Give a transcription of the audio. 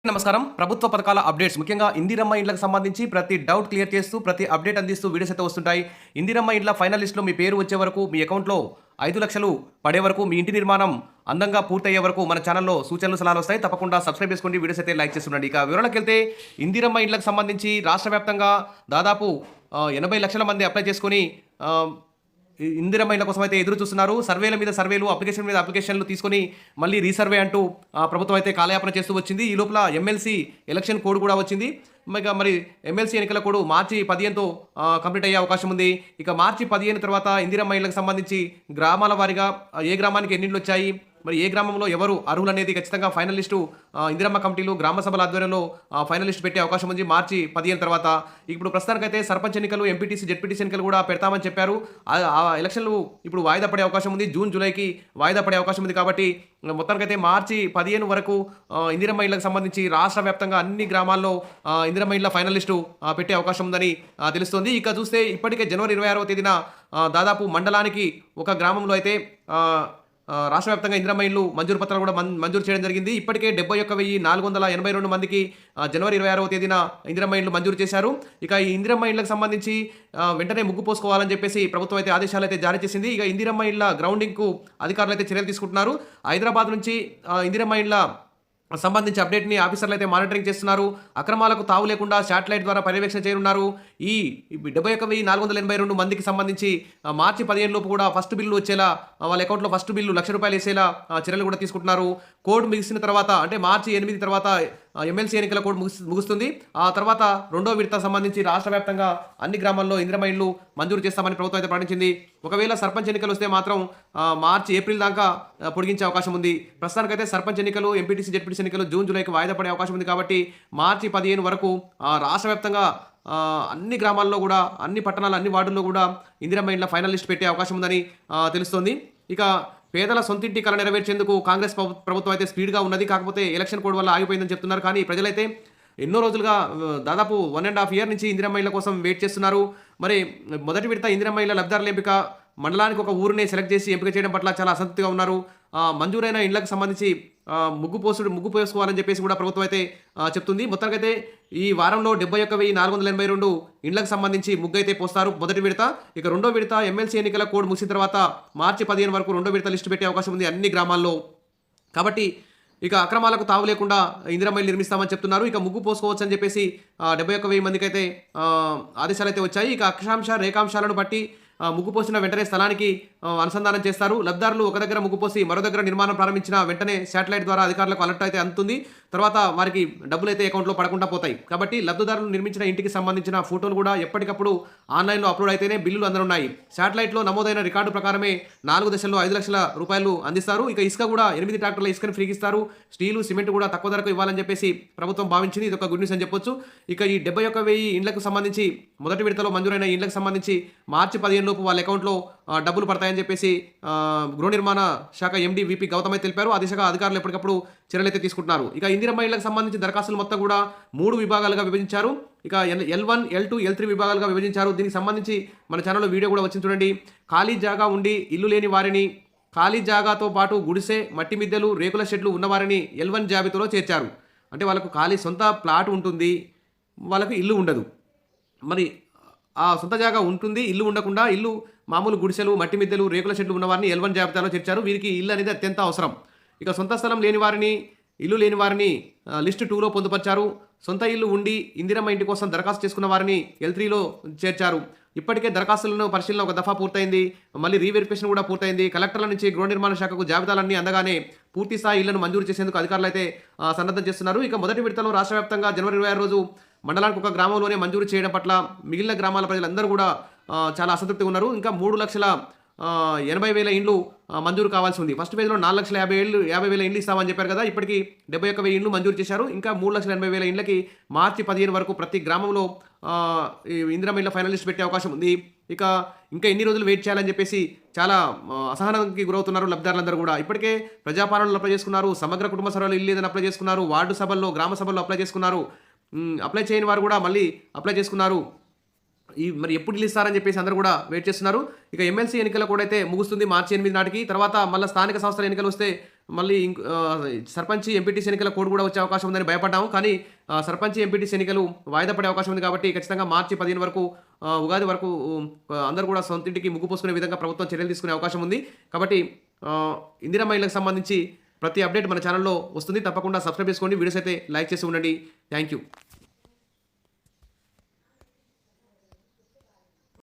నమస్కారం. ప్రభుత్వ పథకాల అప్డేట్స్ ముఖ్యంగా ఇందిరమ్మ ఇండ్లకు సంబంధించి ప్రతి డౌట్ క్లియర్ చేస్తూ, ప్రతి అప్డేట్ అందిస్తూ వీడియోస్ అయితే వస్తుంటాయి. ఇందిరమ్మ ఇండ్ల ఫైనల్ లిస్ట్‌లో మీ పేరు వచ్చే వరకు, మీ అకౌంట్‌లో 5,00,000 పడే వరకు, మీ ఇంటి నిర్మాణం అందంగా పూర్తయ్యే వరకు మన ఛానల్‌లో సూచనలు, సలహాలు వస్తాయి. తప్పకుండా సబ్స్క్రైబ్ చేసుకోండి. వీడియోస్ అయితే లైక్ చేస్తుండండి. ఇక వివరాలకెళ్తే ఇందిరమ్మ ఇండ్లకు సంబంధించి రాష్ట్ర వ్యాప్తంగా దాదాపు 80,00,000 మంది అప్లై చేసుకొని ఇందిరమ్మ ఇండ్ల కోసం అయితే ఎదురు చూస్తున్నారు. సర్వేల మీద సర్వేలు, అప్లికేషన్ మీద అప్లికేషన్లు తీసుకొని మళ్ళీ రీసర్వే అంటూ ప్రభుత్వం అయితే కాలయాపన చేస్తూ వచ్చింది. ఈ లోపల ఎమ్మెల్సీ ఎలక్షన్ కోడ్ కూడా వచ్చింది. మరి ఎమ్మెల్సీ ఎన్నికల కోడ్ మార్చి 15తో కంప్లీట్ అయ్యే అవకాశం ఉంది. ఇక మార్చి 15 తర్వాత ఇందిరమ్మ ఇండ్లకు సంబంధించి గ్రామాల వారీగా ఏ గ్రామానికి ఎన్ని ఇండ్లు వచ్చాయి, మరి ఏ గ్రామంలో ఎవరు అర్హులు అనేది ఖచ్చితంగా ఫైనల్ లిస్టు ఇందిరమ్మ కమిటీలు, గ్రామ సభల ఆధ్వర్యంలో ఫైనల్ లిస్ట్ పెట్టే అవకాశం ఉంది మార్చి 15 తర్వాత. ఇప్పుడు ప్రస్తుతానికైతే సర్పంచ్ ఎన్నికలు, ఎంపీటీసీ, జెడ్పీటీసీ ఎన్నికలు కూడా పెడతామని చెప్పారు. ఆ ఎలక్షన్లు ఇప్పుడు వాయిదా పడే అవకాశం ఉంది. జూన్, జూలైకి వాయిదా పడే అవకాశం ఉంది. కాబట్టి మొత్తానికైతే మార్చి 15 వరకు ఇందిరమ్మ ఇళ్లకు సంబంధించి రాష్ట్ర వ్యాప్తంగా అన్ని గ్రామాల్లో ఇందిరమ్మ ఇళ్ల ఫైనల్ లిస్టు పెట్టే అవకాశం ఉందని తెలుస్తోంది. ఇక చూస్తే ఇప్పటికే జనవరి 26వ తేదీన దాదాపు మండలానికి ఒక గ్రామంలో అయితే రాష్ట్ర వ్యాప్తంగా ఇందిరమ్మ ఇళ్లు మంజూరు పత్రాలు కూడా మంజూరు చేయడం జరిగింది. ఇప్పటికే 71,482 మందికి జనవరి 26వ తేదీన ఇందిరమ్మ ఇళ్లు మంజూరు చేశారు. ఇక ఈ ఇందిరమ్మ ఇళ్లకు సంబంధించి వెంటనే ముగ్గు పోసుకోవాలని చెప్పేసి ప్రభుత్వం అయితే ఆదేశాలు అయితే జారీ చేసింది. ఇక ఇందిరమ్మ ఇళ్ల గ్రౌండింగ్కు అధికారులు అయితే చర్యలు తీసుకుంటున్నారు. హైదరాబాద్ నుంచి ఇందిరమ్మ ఇళ్ల సంబంధించి అప్డేట్ని ఆఫీసర్లు అయితే మానిటరింగ్ చేస్తున్నారు. అక్రమాలకు తావు లేకుండా శాటిలైట్ ద్వారా పర్యవేక్షణ చేయనున్నారు. ఈ 71,482 మందికి సంబంధించి మార్చి 15 లోపు కూడా ఫస్ట్ బిల్లు వచ్చేలా, వాళ్ళ అకౌంట్లో ఫస్ట్ బిల్లు ₹1,00,000 వేసేలా చర్యలు కూడా తీసుకుంటున్నారు. కోడ్ ముగిసిన తర్వాత అంటే మార్చి 8 తర్వాత ఎమ్మెల్సీ ఎన్నికల కోడ్ ముగుస్తుంది. ఆ తర్వాత రెండో విడత సంబంధించి రాష్ట్ర వ్యాప్తంగా అన్ని గ్రామాల్లో ఇందిరమ్మ ఇళ్లు మంజూరు చేస్తామని ప్రభుత్వం అయితే ప్రకటించింది. ఒకవేళ సర్పంచ్ ఎన్నికలు వస్తే మాత్రం మార్చి, ఏప్రిల్ దాకా పొడిగించే అవకాశం ఉంది. ప్రస్తుతానికైతే సర్పంచ్ ఎన్నికలు, ఎంపీటీసీ, జెడ్పీటీసీ ఎన్నికలు జూన్, జూలైకి వాయిదా పడే అవకాశం ఉంది. కాబట్టి మార్చి 15 వరకు రాష్ట్ర వ్యాప్తంగా అన్ని గ్రామాల్లో కూడా, అన్ని పట్టణాలు, అన్ని వార్డుల్లో కూడా ఇందిరమ్మ ఇళ్ల ఫైనల్ లిస్ట్ పెట్టే అవకాశం ఉందని తెలుస్తోంది. ఇక పేదల సొంతింటి కల నెరవేర్చేందుకు కాంగ్రెస్ ప్రభుత్వం అయితే స్పీడ్గా ఉన్నది. కాకపోతే ఎలక్షన్ కోడ్ వల్ల ఆగిపోయిందని చెప్తున్నారు. కానీ ప్రజలైతే ఎన్నో రోజులుగా దాదాపు 1.5 ఇయర్ నుంచి ఇందిరమ్మ ఇళ్ల కోసం వెయిట్ చేస్తున్నారు. మరి మొదటి విడత ఇందిరమ్మ ఇళ్ల లబ్ధిదారుల ఎంపిక, మండలానికి ఒక ఊరిని సెలెక్ట్ చేసి ఎంపిక చేయడం పట్ల చాలా అసంతృప్తిగా ఉన్నారు. మంజూరైన ఇండ్లకు సంబంధించి ముగ్గు పోసుకోవాలని చెప్పేసి కూడా ప్రభుత్వం అయితే చెప్తుంది. మొత్తానికైతే ఈ వారంలో 71,482 ఇండ్లకు సంబంధించి ముగ్గు అయితే పోస్తారు మొదటి విడత. ఇక రెండో విడత ఎమ్మెల్సీ ఎన్నికల కోడ్ ముగిసిన తర్వాత మార్చి 15 వరకు రెండో విడత లిస్టు పెట్టే అవకాశం ఉంది అన్ని గ్రామాల్లో. కాబట్టి ఇక అక్రమాలకు తావు లేకుండా ఇందిరమ్మ ఇల్లు నిర్మిస్తామని చెప్తున్నారు. ఇక ముగ్గు పోసుకోవచ్చు అని చెప్పేసి 71,000 మందికి అయితే ఆదేశాలు అయితే వచ్చాయి. ఇక అక్షాంశ, రేఖాంశాలను బట్టి ముగ్గు పోసిన వెంటనే స్థలానికి అనుసంధానం చేస్తారు. లబ్ధిదారులు ఒక దగ్గర ముగ్గు పోసి మరో దగ్గర నిర్మాణం ప్రారంభించిన వెంటనే శాటిలైట్ ద్వారా అధికారులకు అలర్ట్ అయితే అందుతుంది. తర్వాత వారికి డబ్బులు అయితే అకౌంట్లో పడకుండా పోతాయి. కాబట్టి లబ్ధిదారులు నిర్మించిన ఇంటికి సంబంధించిన ఫోటోలు కూడా ఎప్పటికప్పుడు ఆన్లైన్లో అప్లోడ్ అయితేనే బిల్లులు అందనున్నాయి. శాటిలైట్లో నమోదైన రికార్డు ప్రకారమే 4 దశల్లో ₹5,00,000 అందిస్తారు. ఇక ఇసుక కూడా 8 ట్రాక్టర్ల ఇసుకని ఫ్రీకి ఇస్తారు. స్టీలు, సిమెంట్ కూడా తక్కువ ధరకు ఇవ్వాలని చెప్పేసి ప్రభుత్వం భావించింది. ఇది ఒక గుడ్ న్యూస్ అని చెప్పొచ్చు. ఇక ఈ 71,000 ఇండ్లకు సంబంధించి మొదటి విడతలో మంజూరైన ఇండ్లకు సంబంధించి మార్చి 15 లోపు వాళ్ళ అకౌంట్లో డబ్బులు పడతాయని చెప్పేసి గృహ నిర్మాణ శాఖ ఎండీ వీపీ గౌతమ్ అయితే తెలిపారు. ఆ దిశగా అధికారులు ఎప్పటికప్పుడు చర్యలు అయితే తీసుకుంటున్నారు. ఇక ఇందిరమ్మ ఇళ్లకు సంబంధించి దరఖాస్తులు మొత్తం కూడా 3 విభాగాలుగా విభజించారు. ఇక L1, L2, L3 విభాగాలుగా విభజించారు. దీనికి సంబంధించి మన ఛానల్లో వీడియో కూడా వచ్చింది చూడండి. ఖాళీ జాగా ఉండి ఇల్లు లేని వారిని, ఖాళీ జాగాతో పాటు గుడిసె, మట్టి మిద్దెలు, రేకుల షెడ్లు ఉన్నవారిని L1 జాబితాలో చేర్చారు. అంటే వాళ్ళకు ఖాళీ సొంత ప్లాట్ ఉంటుంది, వాళ్ళకు ఇల్లు ఉండదు. మరి ఆ సొంత జాగా ఉంటుంది, ఇల్లు ఉండకుండా ఇల్లు మామూలు గుడిసెలు, మట్టి మిద్దెలు, రేకుల షెడ్లు ఉన్నవారిని L1 జాబితాలో చేర్చారు. వీరికి ఇల్లు అనేది అత్యంత అవసరం. ఇక సొంత స్థలం లేని వారిని, ఇల్లు లేని వారిని లిస్టు 2లో పొందుపరిచారు. సొంత ఇల్లు ఉండి ఇందిరమ్మ ఇంటి కోసం దరఖాస్తు చేసుకున్న వారిని L3లో చేర్చారు. ఇప్పటికే దరఖాస్తులను పరిశీలన ఒక దఫా పూర్తయింది. మళ్ళీ రీవెరిఫికేషన్ కూడా పూర్తయింది. కలెక్టర్ల నుంచి గృహ నిర్మాణ శాఖకు జాబితాలన్నీ అందగానే పూర్తి స్థాయి ఇళ్లను మంజూరు చేసేందుకు అధికారులు అయితే సన్నద్ధం చేస్తున్నారు. ఇక మొదటి విడతలో రాష్ట్ర వ్యాప్తంగా జనవరి 26 రోజు మండలానికి ఒక గ్రామంలోనే మంజూరు చేయడం పట్ల మిగిలిన గ్రామాల ప్రజలందరూ కూడా చాలా అసంతృప్తిగా ఉన్నారు. ఇంకా 3,80,000 ఇండ్లు మంజూరు కావాల్సి ఉంది. ఫస్ట్ ఫేజ్లో 4,50,000 ఇండ్లు ఇస్తామని చెప్పారు కదా. ఇప్పటికీ 71,000 ఇండ్లు మంజూరు చేశారు. ఇంకా 3,80,000 ఇండ్లకి మార్చి 15 వరకు ప్రతి గ్రామంలో ఇందిరమ్మ ఇళ్ల ఫైనల్ లిస్ట్ పెట్టే అవకాశం ఉంది. ఇంకా ఎన్ని రోజులు వెయిట్ చేయాలని చెప్పేసి చాలా అసహనానికి గురవుతున్నారు లబ్ధిదారులందరూ కూడా. ఇప్పటికే ప్రజాపాలనలో అప్లై చేసుకున్నారు, సమగ్ర కుటుంబ సర్వేలో ఇల్లు లేదని అప్లై చేసుకున్నారు, వార్డు సభల్లో, గ్రామ సభల్లో అప్లై చేసుకున్నారు. అప్లై చేయని వారు కూడా మళ్ళీ అప్లై చేసుకున్నారు. మరి ఎప్పుడు ఇల్లు ఇస్తారని చెప్పేసి అందరూ కూడా వెయిట్ చేస్తున్నారు. ఇక ఎమ్మెల్సీ ఎన్నికల కూడా అయితే ముగుస్తుంది మార్చి 8 నాటికి. తర్వాత మళ్ళీ స్థానిక సంస్థల ఎన్నికలు వస్తే మళ్ళీ సర్పంచ్, ఎంపీటీసీ ఎన్నికల కోడ్ కూడా వచ్చే అవకాశం ఉందని భయపడ్డాము. కానీ సర్పంచ్, ఎంపీటీసీ ఎన్నికలు వాయిదా పడే అవకాశం ఉంది కాబట్టి ఖచ్చితంగా మార్చి 15 వరకు ఉగాది వరకు అందరూ కూడా సొంతింటికి ముగ్గు పోసుకునే విధంగా ప్రభుత్వం చర్యలు తీసుకునే అవకాశం ఉంది. కాబట్టి ఇందిరమ్మ ఇళ్ళకి సంబంధించి ప్రతి అప్డేట్ మన ఛానల్‌లో వస్తుంది. తప్పకుండా సబ్స్క్రైబ్ చేసుకోండి. వీడియోస్ అయితే లైక్ చేసి ఉండండి. Thank you.